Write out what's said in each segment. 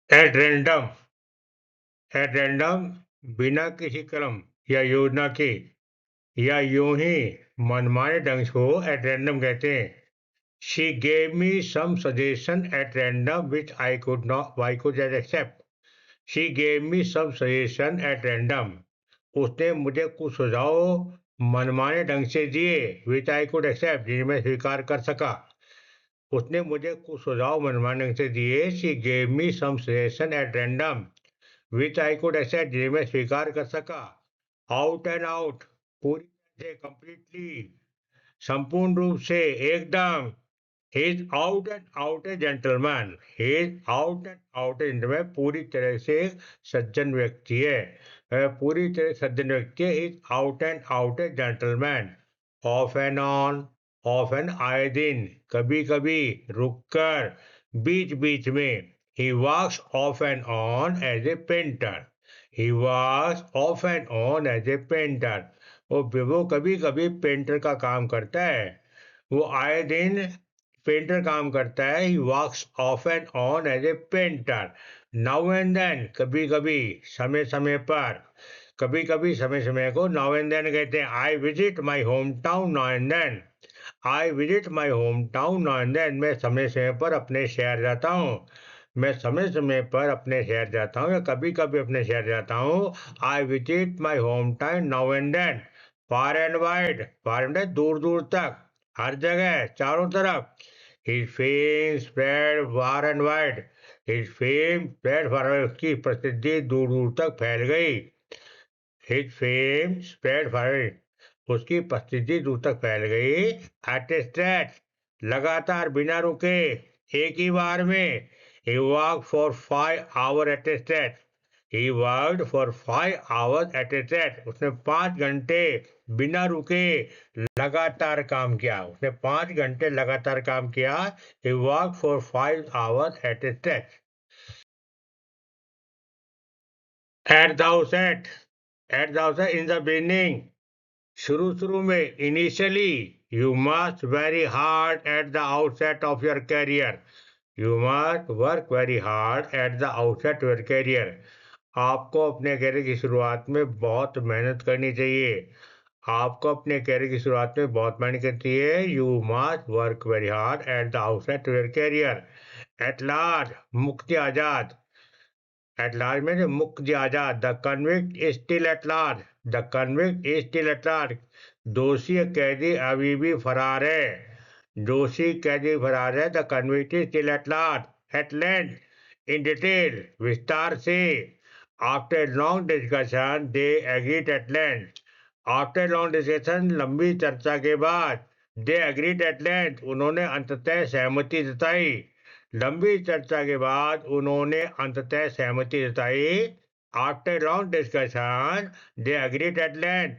At random at random बिना किसी क्रम या योजना के या यूं ही मनमाने ढंग को एट रैंडम कहते हैं। She gave me some suggestion at random which I could not accept. She gave me some suggestion at random. उसने मुझे कुछ सुझाव मनमाने ढंग से दिए which I could accept जिन्हें मैं स्वीकार कर सका। उसने मुझे कुछ सुझाव मनमाने ढंग से दिए। She gave me some suggestion at random which I could accept जिन्हें मैं स्वीकार कर सका। Out and out पूरी तरह से completely संपूर्ण रूप से एकदम He is out and out a gentleman. He is out and out a gentleman. पूरी तरह से एक सज्जन व्यक्ति है। पूरी तरह सज्जन व्यक्ति है। He is out and out a gentleman. Off and on, off and आए दिन, कभी कभी, रुककर, बीच बीच में। He walks off and on as a painter. He walks off and on as a painter. वो कभी कभी पेंटर का काम करता है। वो आए दिन पेंटर काम करता है। He works off and on as a painter. Now and then कभी कभी, समय समय पर, कभी कभी समय समय को नाउ एंड देन कहते हैं। I visit my home town now and then. I visit my home town now and then. मैं समय समय पर अपने शहर जाता हूँ। मैं समय समय पर अपने शहर जाता हूँ या कभी कभी अपने शहर जाता हूँ। I visit my home town now and then. Far and wide दूर दूर तक, हर जगह, चारों तरफ। His fame spread far and wide. His fame spread far and wide. उसकी प्रसिद्धि दूर दूर तक फैल गई। His fame spread far and wide. उसकी प्रसिद्धि दूर तक फैल गई। At a stretch, लगातार बिना रुके, एक ही बार में। He walked for 5 hours at a stretch. He worked for 5 hours at a stretch. उसने 5 घंटे बिना रुके लगातार काम किया। उसने 5 घंटे लगातार काम किया। He worked for 5 hours at a stretch. At the outset, in the beginning, शुरू में, initially, you must very hard at the outset of your career. You must work very hard at the outset of your career. आपको अपने career की शुरुआत में बहुत मेहनत करनी चाहिए। आपको अपने कैरियर की शुरुआत में बहुत मेहनत करनी चाहिए। You must work very hard at the outset of your career. At large, मुक्ति आजाद। एट लार्ज में मुक्ति आजाद। The convict is still at large. The convict is still at large. दोषी कैदी अभी भी फरार है। दोषी कैदी फरार है। The convict is still at large. At length, in detail, विस्तार से। After long discussion they agreed at length. After long discussion, लंबी चर्चा के बाद, दे एग्रीड एट लेंथ, उन्होंने अंततः सहमति जताई। लंबी चर्चा के बाद उन्होंने अंततः सहमति जताई। After long discussion they agreed at length.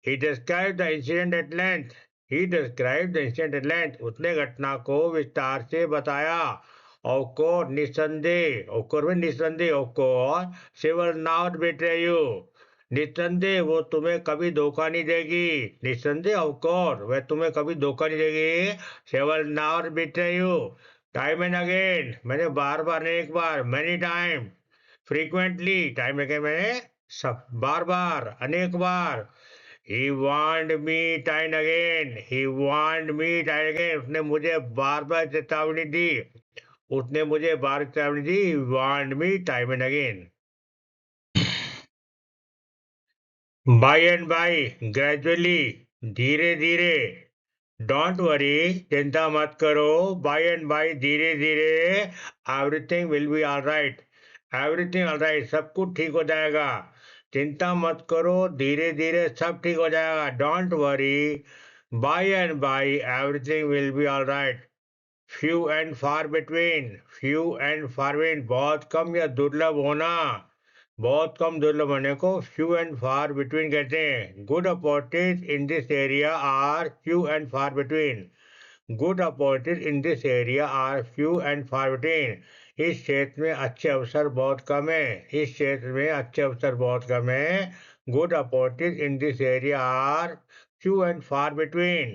He describe the incident at length. He describe the incident at length. उसने घटना को विस्तार से बताया। ऑफ कोर्स, निस्संदेह, ऑफ कोर्स में निस्संदेह, of course she will not betray you. निस्संदेह वो तुम्हें कभी धोखा नहीं देगी। निस्संदेह, ऑफ कोर्स, वह तुम्हें कभी धोखा नहीं देगी। She will not betray you. Time and again, मैंने बार बार नहीं, एक बार, many time. Frequently, time again मैंने सब, बार बार, अनेक बार। He warned me time and again. He warned me time and again. उसने मुझे बार बार चेतावनी दी। उसने मुझे बार चेतावनी दी। He warned me time and again. By and by, gradually, धीरे धीरे। Don't worry, चिंता मत करो। By and by, धीरे धीरे। Everything will be all right. Everything all right. सब कुछ ठीक हो जाएगा। चिंता मत करो, धीरे धीरे सब ठीक हो जाएगा। Don't worry. By and by, everything will be all right. Few and far between. Few and far between. बहुत कम या दुर्लभ होना। बहुत कम दुर्लभ होने को few and far between कहते हैं। Good opportunities in this area are few and far between. Good opportunities in this area are few and far between. इस क्षेत्र में अच्छे अवसर बहुत कम है। इस क्षेत्र में अच्छे अवसर बहुत कम है। Good opportunities in this area are few and far between.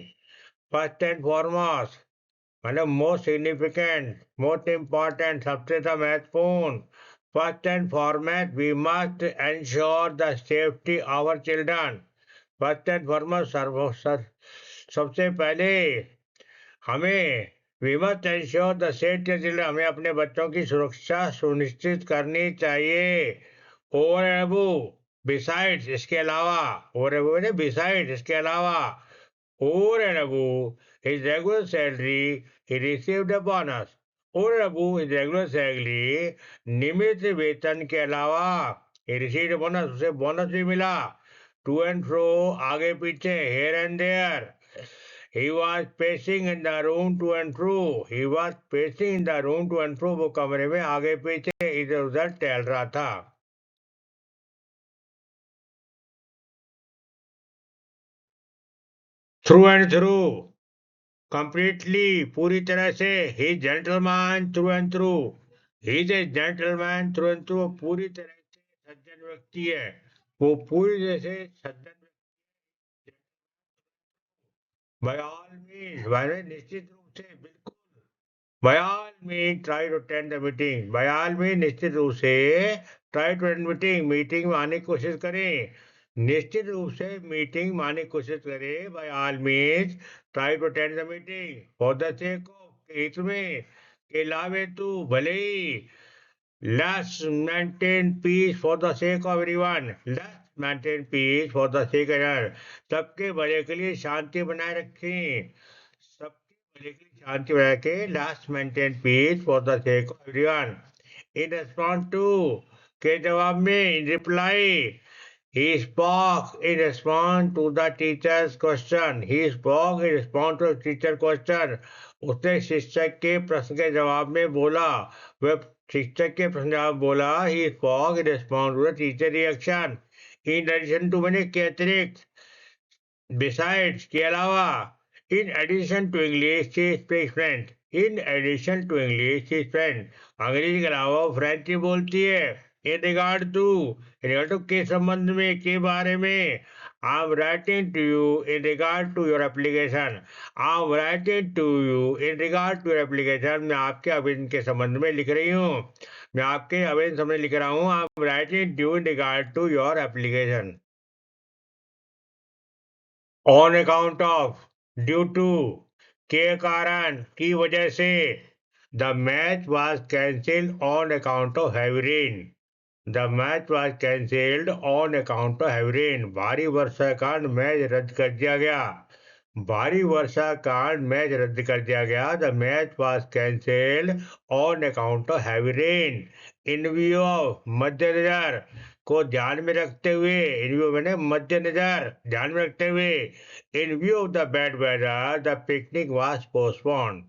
First and foremost, मतलब मोस्ट सिग्निफिकेंट, मोस्ट इम्पॉर्टेंट, सबसे था महत्वपूर्ण। First and foremost we must ensure the safety our children. First and foremost सबसे पहले हमें we must ensure the safety children, हमें अपने बच्चों की सुरक्षा सुनिश्चित करनी चाहिए। ओवर एंड अबव, बिसाइड्स, इसके अलावा, ओवर एंड अबव बिसाइड्स, इसके अलावा, over and above his regular salary, he received a bonus. Over and above his regular salary, नियमित वेतन के अलावा he received a bonus, उसे बोनस भी मिला। To and fro, आगे पीछे, here and there. He was pacing in the room to and fro. He was pacing in the room to and fro. वो कमरे में आगे पीछे इधर उधर टहल रहा था। Through and through, completely, पूरी तरह से, he gentleman through and through, he is a gentleman through and through, पूरी तरह से सज्जन व्यक्ति है, वो पूरी तरह से सज्जन व्यक्ति। by all means, निश्चित रूप से, बिल्कुल, by all means try to attend the meeting, by all means निश्चित रूप से try to attend meeting, meeting में आने की कोशिश करें, निश्चित रूप से मीटिंग में आने की कोशिश करें। by all means try to attend the meeting, for the sake of, हित में, के लाभ हेतु, भले ही, let's maintain peace for the sake of everyone, let's maintain peace for the sake of everyone, सबके भले के लिए शांति बनाए रखें, सबके भले के लिए शांति बनाए रखें। Let's maintain peace for the sake of everyone. In response to, के जवाब में, in reply, he spoke in response to the teacher's question. He spoke in response to the teacher's question. उसने शिक्षक के प्रश्न के जवाब में बोला, वह शिक्षक के प्रश्न जवाब बोला। He spoke in response to the teacher reaction. In addition to, मैंने के अतिरिक्त, besides, के अलावा, in addition to English she speaks French. In addition to English she speaks French. अंग्रेजी के अलावा वो फ्रेंच ही बोलती है। In regard to के संबंध में, के बारे में, I'm writing to you in regard to your application. I'm writing to you in regard to your application. मैं आपके आवेदन के संबंध में लिख रही हूँ, मैं आपके आवेदन संबंध में लिख रहा हूँ। I'm writing to you in regard to your application. On account of, due to, के कारण, की वजह से, the match was cancelled on account of heavy rain, the match was cancelled on account of heavy rain, भारी वर्षा के कारण match रद्द कर दिया गया, भारी वर्षा के कारण मैच रद्द कर दिया गया। The match was cancelled on account of heavy rain. In view of, मद्देनजर, को ध्यान में रखते हुए, इन व्यू मैंने मद्देनजर, ध्यान में रखते हुए, in view of the bad weather the picnic was postponed.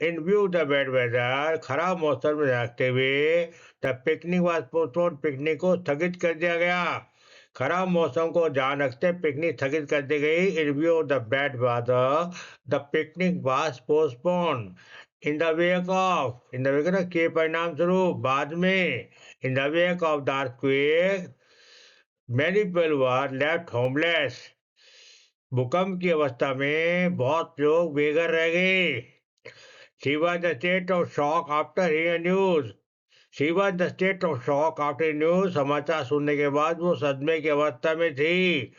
In view of the bad weather, खराब मौसम में रखते हुए, the picnic was postponed, picnic को स्थगित कर दिया गया। खराब मौसम को ध्यान रखते पिकनिक स्थगित कर दी गई। इन view of the bad weather the picnic was postponed. In the wake of, in the wake के परिणाम स्वरूप, बाद में, in the wake of the earthquake many people were left homeless. भूकंप की अवस्था में बहुत लोग बेघर रह गए। She was in a state of shock after hearing news. She was in a state of shock after news. समाचार सुनने के बाद वो सदमे की अवस्था में थी।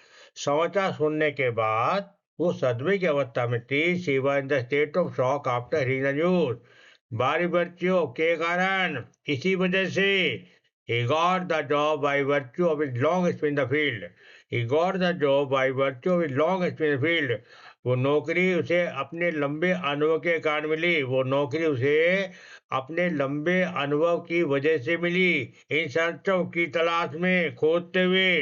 समाचार सुनने के बाद वो सदमे की अवस्था में थी। She was in the state of shock after hearing the news. भारी बच्चियों के कारण, इसी वजह से, he got the job by virtue of his long experience in the field. He got the job by virtue of his long experience in the field. वो नौकरी उसे अपने लंबे अनुभव के कारण मिली, वो नौकरी उसे अपने लंबे अनुभव की वजह से मिली। इन शर्तों की तलाश में, खोजते हुए,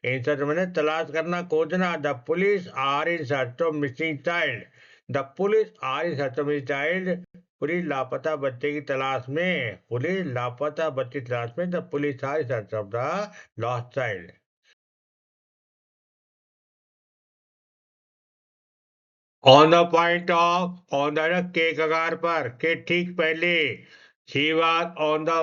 इन सर्च मैंने तलाश करना, खोजना। The police are in search of missing child, the police are in search of missing child, police लापता बच्चे की तलाश में, पुलिस लापता बच्चे की तलाश में, the police are in search of the lost child. On the point of, on the, के कगार पर, के ठीक पहले, he was on the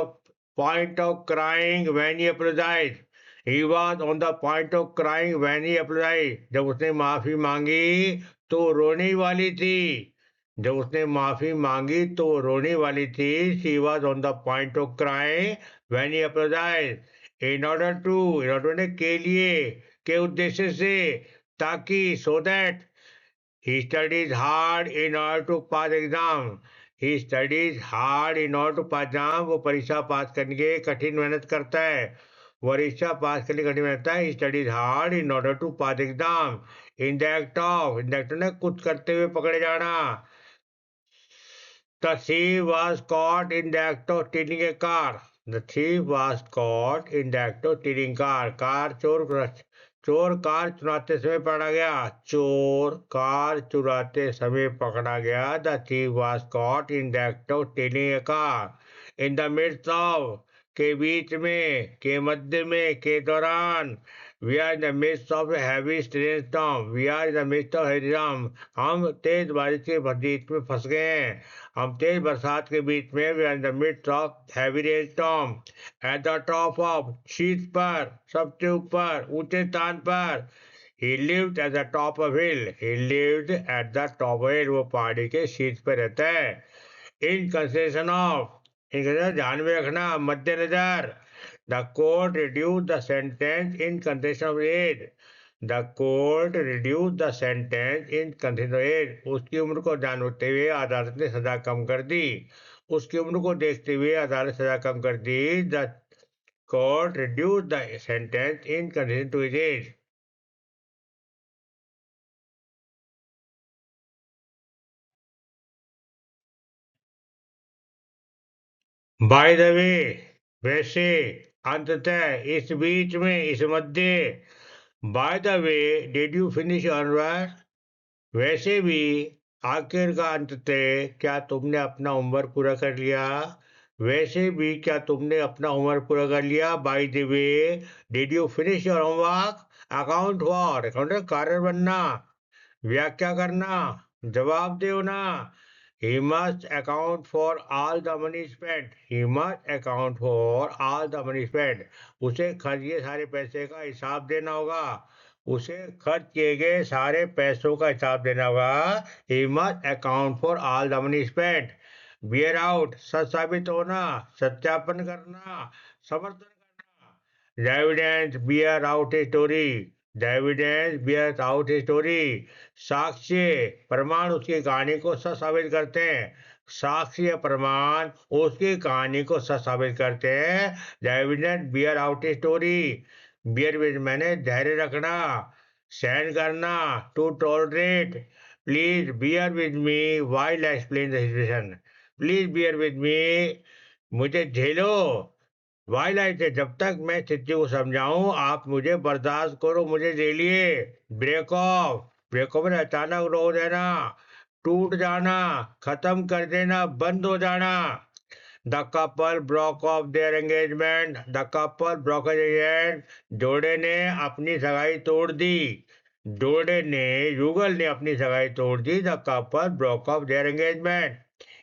point of crying when he apologized. He was on the point of crying when he apologized. जब उसने माफी मांगी तो रोने वाली थी। जब उसने माफी मांगी तो वो रोने वाली थी. She was on the point of crying when he apologised. In order ने के लिए, के उद्देश्य से, ताकि, so that he studies hard in order to pass exam. He studies hard in order to pass exam. वो परीक्षा पास करने के लिए कठिन मेहनत करता है. परीक्षा पास करने की कठिन मेहनत है. He studies hard in order to pass exam. In the act ने कुछ करते हुए पकड़े जाना. The thief was caught in the act of stealing a car. The thief was caught in the act of stealing car. चोर car चुराते समय पकड़ा गया. चोर कार चुराते समय पकड़ा गया. The thief was caught in the act of stealing a car. In the midst of, के बीच में, के मध्य में, के दौरान. We are in the midst of a heavy storm. We are in the midst of heavy storm. हम तेज बारिश के बीच में फंस गए हैं. हम तेज बरसात के बीच में. We are in the midst of heavy rainstorm. At the top of, शीर्ष पर, सबसे ऊपर, ऊंचे स्थान पर. He lived at the top of hill. He lived at the top of hill. वो पहाड़ी के शीर्ष पर रहता है. In consideration of, इनका ध्यान में रखना, मद्देनजर. The court reduced the sentence in consideration of age. The court reduced the sentence in consideration of age. उसकी उम्र को ध्यान होते हुए अदालत ने सजा कम कर दी. उसकी उम्र को देखते हुए अदालत सजा कम कर दी. The court reduced the sentence in consideration to his age. By the way, वैसे, अंततः, इस बीच में, इस मध्य. By the way, did you finish your work? वैसे भी, आखिर का अंततः, क्या तुमने अपना होमवर्क पूरा कर लिया? वैसे भी, क्या तुमने अपना होमवर्क पूरा कर लिया? Bye the way, did you finish your homework? Account for, account कारण बनना, व्याख्या करना, जवाब दे होना. He must account for all the money spent. He must account for all the money spent. उसे खर्च किए सारे पैसे का हिसाब देना होगा. उसे खर्च किए गए सारे पैसों का हिसाब देना होगा. He must account for all the money spent. Bear out, सच साबित होना, सत्यापन करना, समर्थन करना. The evidence bear out a story. The evidence bears out a story. साक्ष्य, प्रमाण उसकी कहानी को सच साबित करते हैं. साक्ष्य प्रमाण उसकी कहानी को सच साबित करते हैं. The evidence bear out a story. Bear with मैंने धैर्य रखना, सहन करना, to tolerate. Please bear with me while I explain the situation. Please bear with me. मुझे झेलो. वाइल आई थे, जब तक मैं स्थिति को समझाऊं, आप मुझे बर्दाश्त करो, मुझे झेलिए. ब्रेक ऑफ, ब्रेक ऑफ में अचानक रो देना, टूट जाना, खत्म कर देना, बंद हो जाना. The couple broke off their engagement. The couple broke engagement. जोड़े ने अपनी सगाई तोड़ दी. जोड़े ने, युगल ने अपनी सगाई तोड़ दी. The couple broke off their engagement.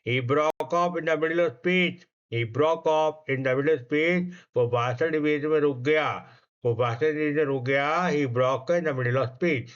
He broke off in the middle of speech. He broke off in the middle of speech. वो भाषण बीच में रुक गया. वो भाषण बीच में रुक गया. He broke in the middle of speech.